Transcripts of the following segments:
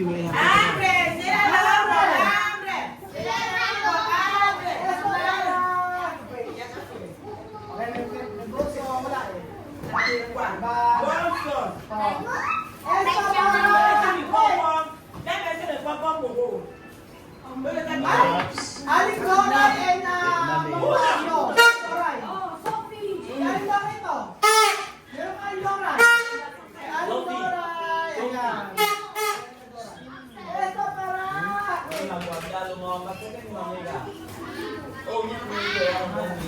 video eh. ¡Hambre! ¡Cierra la boca! ¡Hambre! Esto para... Negosyo, wala eh. Bolso. Esto para... Aling Doray and Mamuano. Doray. Aling Doray ito. Meron ka Aling Doray. Aling Doray. Ayan. Esto para... Walang pangalan eh.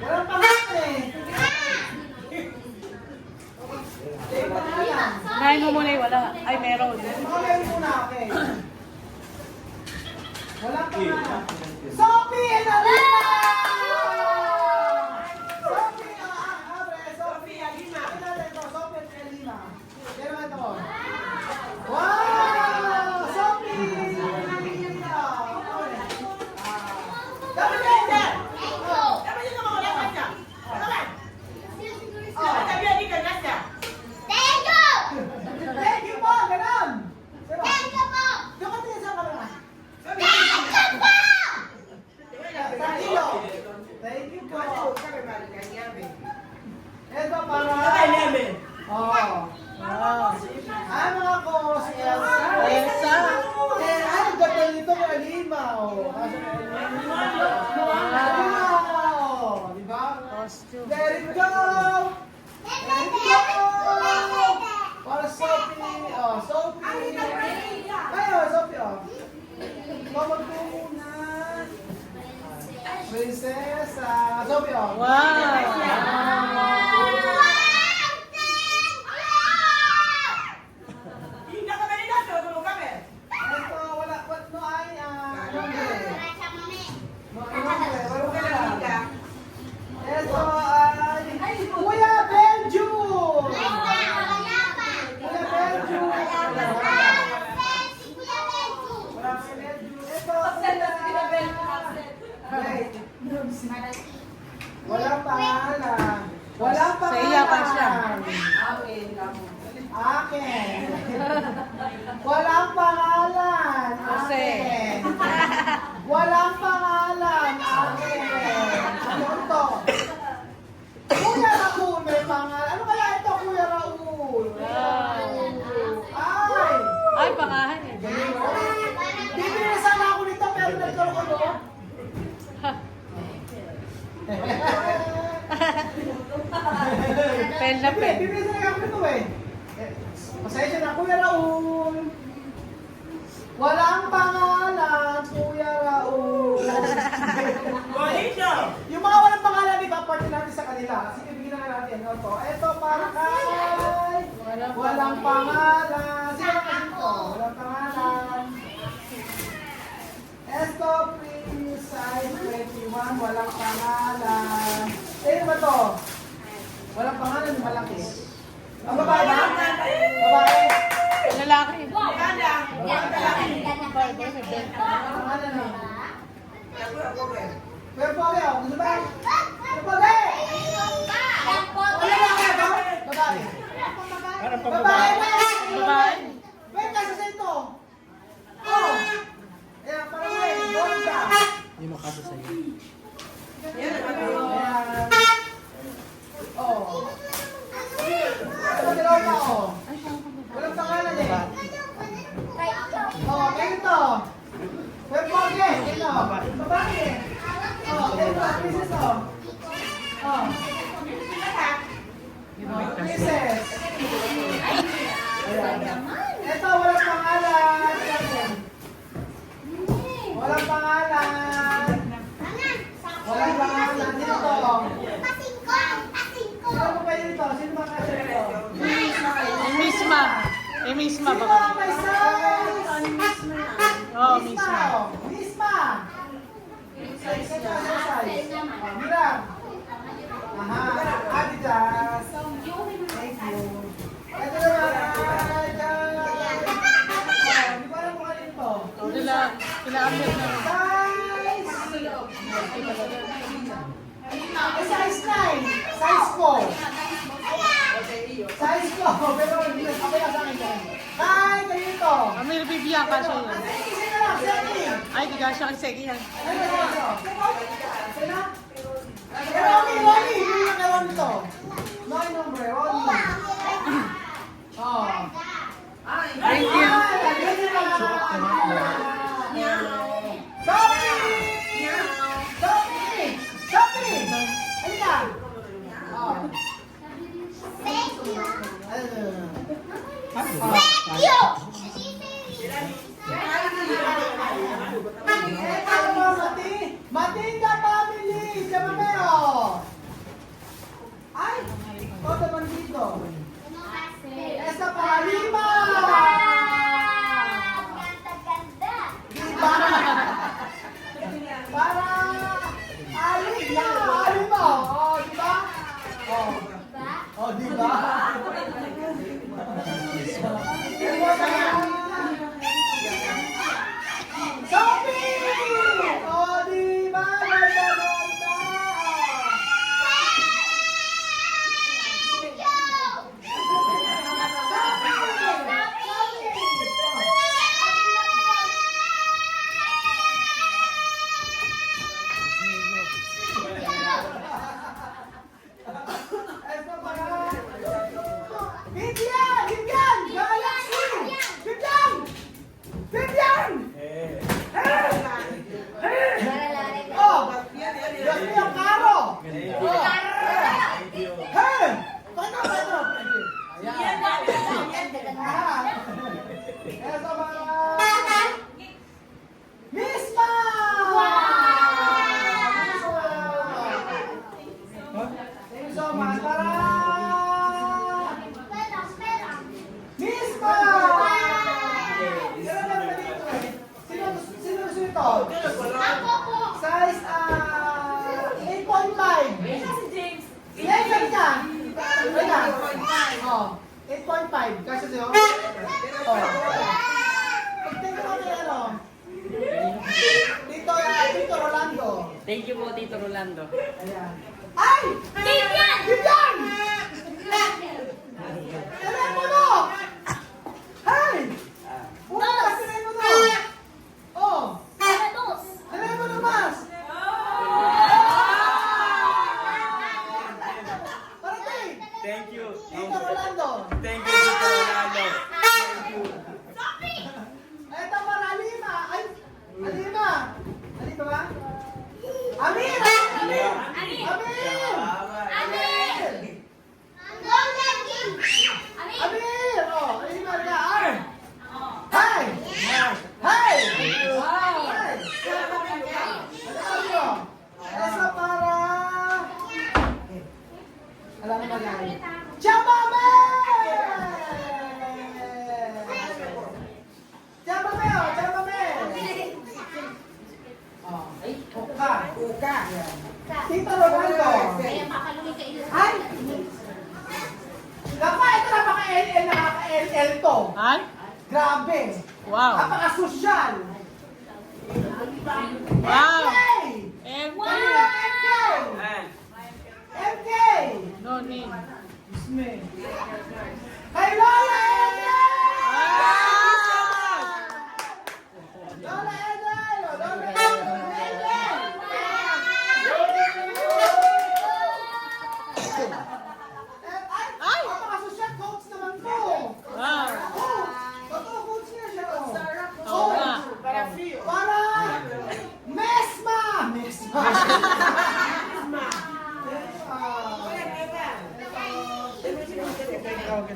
Walang pangalan. Unahin mo muna yung wala. Ay, meron. Okay muna, okay. Walang pangalan. Sophie and Alina! Sophie, abre, Sophie, Alina. Kilala ito, Sophie and Alina. Kaya naman ito. Wow! Sophie! Dapat yan, yan! Thank you po, ganun! Doon ka tingin sa camera. Tranquilo. Thank you po. Ito para... Oo. Ah, mga ko, si Elsa. Elsa. Ano ganda nito kay Alima? Wow! Diba? Costume. Let it go! Let it go! Para Sophie. Oh, Sophie. Ayun, Sophie, oh. Bawag ko muna. Prinsesa. Sophie, oh. Wow. Ito, wala, what, no, ay, nombre. No, nombre, wala ka lang. Ito, ay, Kuya Benju! Kuya Benju! Wala si Benju. Ito, wait. Walang pangalan. Walang Sa iya pa siya. pangalan. Akin. Walang pangalan. Jose. Akin. Walang pangalan. Akin. Ano ito? Kuya Raul may pangalan. Ano kaya ito, Kuya Raul? Ay! Ay, pangahan eh. Galing mo. Bibili sana ako nito pero nagkaroon ko doon. Pen na pen. Bibili sana ako nito eh. Pasensya na, Kuya Raul. Walang pangalan, Kuya Raul. Yung mga walang pangalan, di ba, parte natin sa kanila. Sige, bigyan na natin. Ito, ito para kay... Walang pangalan. Sige na kasi ito. Walang pangalan. Esto, Prince, size 21. Walang pangalan. Eh, ba to? Walang pangalan, yung malaki. Ang babae ba? Babae? Lalaki. Pangalan na. Pero pogi, oh. Gusto ba? Pogi! Wala ba kaya ba? Babae. Babae ba? Babae. Wait, kasi sa ito. Oh! Ayan, parang may ganda. Hindi makasa sa'yo. Ayan. Oh. Ito, dalawa pa, oh. Walang pangalan eh. Oh, kayo ito. Pero pogi. Ito. Babae. Oh, ito. Princess, oh. Oh. Princess. Ayan. Ito, walang pangalan. Walang pangalan. Walang pangalan. Dito. Sino ba kayo dito? Sino ba kayo dito? Misma. Eh, misma Sino ba? ang may size? Oo, Misma. misma. Oh. Misma. Size ka na, size. Oh, Miram. Aha. Adidas. Thank you. Ito naman. Di ba alam mo kanino to? Kila-update na. Size 9. Size ko. Size ko. Pero hindi na. Okay lang sa akin. Hi, kayo ito. Amir, bibigyan ka siya yan. Sino lang, Seki? Ay, di ka siya kay Seki yan. Sino? Ronnie, Ronnie! Hindi na kay Ronnie to. No, yung nombre, Ronnie. Oh. Thank you. Sophie! Sophie! Sophie! Halika! Oh. Thank you. Thank you. Matinda family! Siya mameo! Ay! Ito naman dito. Esa Palima! Ganda-ganda. Diba? Para Alima! Alima! Oh, diba? Oh. Diba? Oh, diba? Diba ba? Sophie! Oh, diba? Ganda-ganda! Ito pa na. Vivian! Vivian! Galaxy! Vivian! Vivian! Oh! Diyos mo yung karo! Oh! Hey! Paano? Ayan. Ah. Ito pa na. Misma! Thank you so much. Para! Misma! Sino ba dito eh? Sino gusto ito? Size 8.5. Yan, yan niya. Ayan. Oh, 8.5. Kasi sa'yo? Oh. Pagtingin mo kay ano? Tito Rolando. Thank you po, Tito Rolando. Ayan. Ay! Vivian! Vivian! Telepono! Hey! Una, telepono! Oh! Dos. Telepono mas! Parating! Thank you. Tito Rolando! Thank you, Tito Rolando. Ito para Alima! Ay! Alima! Alima ba? Amir! Amir! Amir! Amir! Amir! Golden King! Amir! Amir! Oh! Alima na! Arn! Hi! Hi! Hi! Ano? Esa para... Alam mo ba yan? Chamame! Chamame! Oh! Chamame! Oh. Kuka! Kuka! Tita Rolando! Kaya makalungin ka ilo. Ay! Naku, ito napaka-LL, nakaka-LL to. Ay? Grabe! Wow. Napaka-sosyal! Wow. MK! And Kanina, MK! MK! no name. Isme. Kay Lola Edel! Lola Edel! Lola Edel! Ay! Napaka-sosyal coach naman to! Wow. Oh! Totoo coach niya siya to! Oo nga. Para Mesma! Mesma!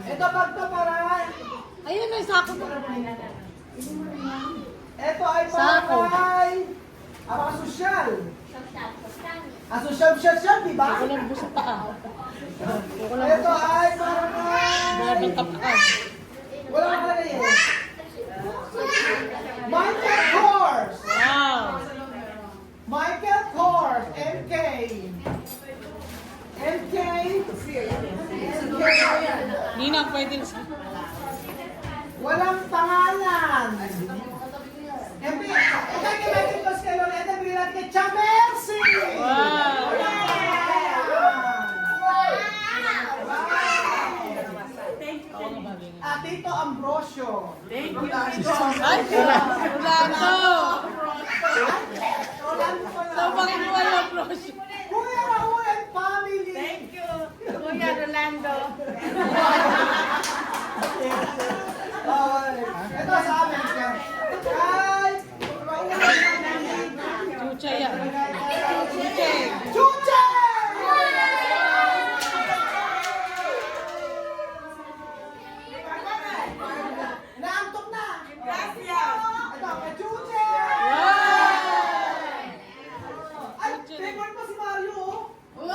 Ito bag to para... Ayun na, sako mo. Ito ay Sako. para kay... sosyal. Sosyal, di ba? Ako lang busa pa ah. Ako lang Ito busa. ay para kay... Grabe tapakan. Wala ka na yun. Michael Kors! Wow. Michael Kors, MK. MK. Nina, pwede sa... Walang pangalan. MK. Ito kay Michael Kors kay Lola. Ito bilang kay Chamercy. Wow. Tito Ambrosio. Thank you. Rolando. Rolando pa So, lang. bakit mo alam, Rosh? Kuya Raul and family. Thank you. Kuya Rolando. Ito sa amin. Kay Raul and family. Chucha yan. Chucha. Chuche! Naantok na. Gracias. Ito, kay Chuche! Ay, favorite pa si Mario. Oh,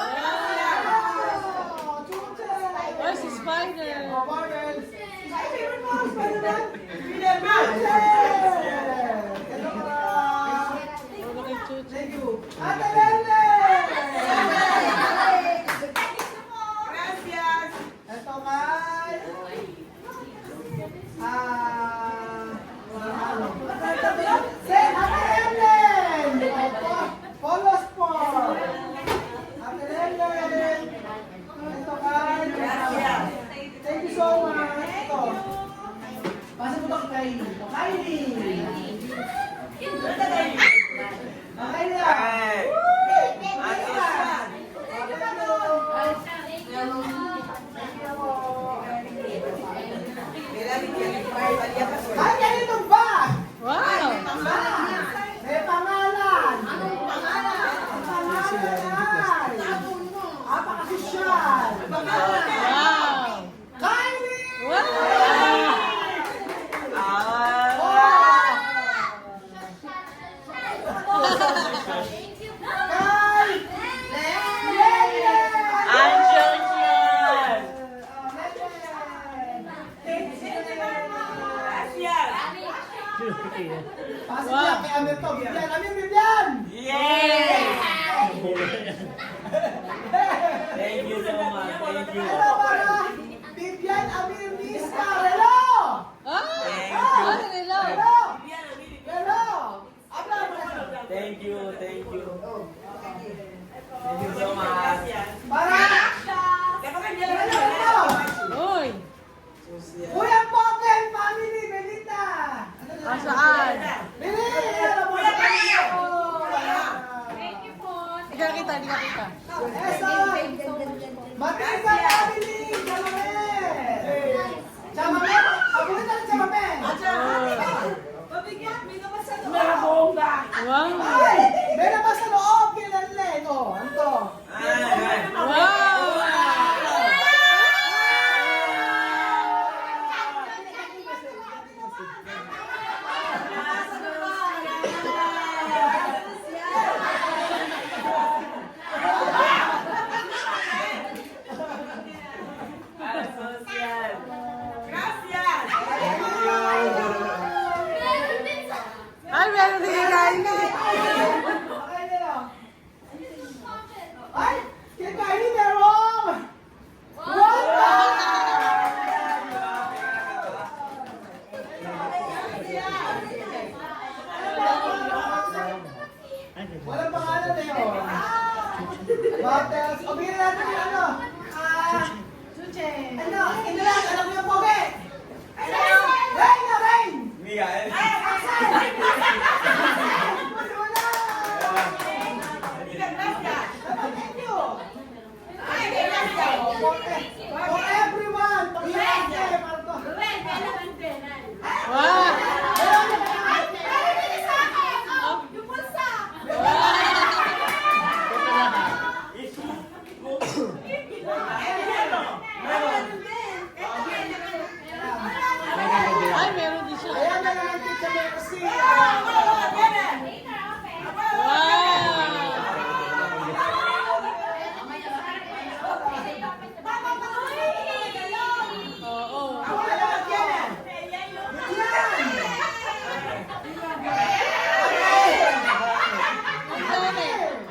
Chuche! Where's the spider? Oh, Marvel. Ay, favorite mo, Spider-Man? Spider-Man! Ito ka. Huwag kay Chucha. Thank you. Ate Lele! Gracias. Ito kay... Ate Helen! Polo Sport! Ate Helen! Ito kay... Thank you so much! Ito. Pasa mo ito kay Kylie! Kylie! Ay, ganito ba? Wow! May pangalan! Anong pangalan? Ang pangalan ay... Apakasosyal! Wow! Kylie! Wow! Kay... Lele! Anjosyan! Pasok niya kay Amir to. Bibian! Amir, Bibian! Yay! Thank you so much. Thank you. Hello, para Bibian Amir Miska! Hello! Ah! Thank Ah, you. hello! Hello! Hello! Abla, Thank you. Thank you. Thank you so much. para... Hello po! Uy! Kuya Poken Family, Benita! Ah, saan? Bili! Hello po sa kanyo! Hindi ka kita, hindi ka kita. Eson! Matilda Family! Chamame! Chamame! Pabulit na rin Chamame! Wow! Ay! Meron pa sa loob! Kinanle! Ito! Ano to? Wow! Asocial. Gracias. Ay, meron din kay Kylie. Okay nila. Ay! Kaya Kylie meron! Walang pangalan eh, oh. Battles. O, bigyan natin yung ano. Ano? Ito lang, alam mo yung pogi. Rain na, rain! Miguel. Wala! Thank you. For everyone, pag-iwan kayo, para to. Wow! Ay, meron din siya. Ayan na naman, Teacher Mercy. Oo. Bakit?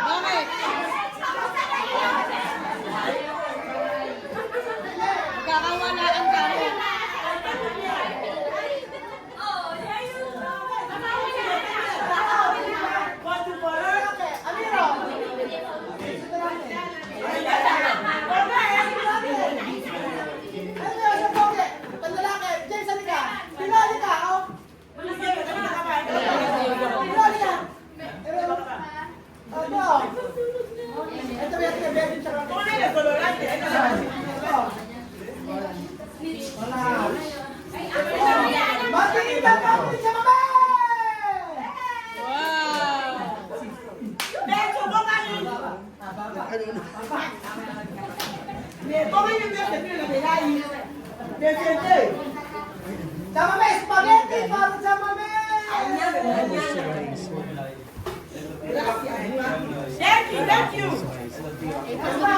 Bakit? Ito. Ito, ito, ito. Tunay na kolorante. Wala. Matingin na natin sa mama! Wow! Beso mo kami. Kung yung beso nyo na bilayi. Beso nyo. Sa mama, spaghetti para sa mama! Thank you, thank you. Basta,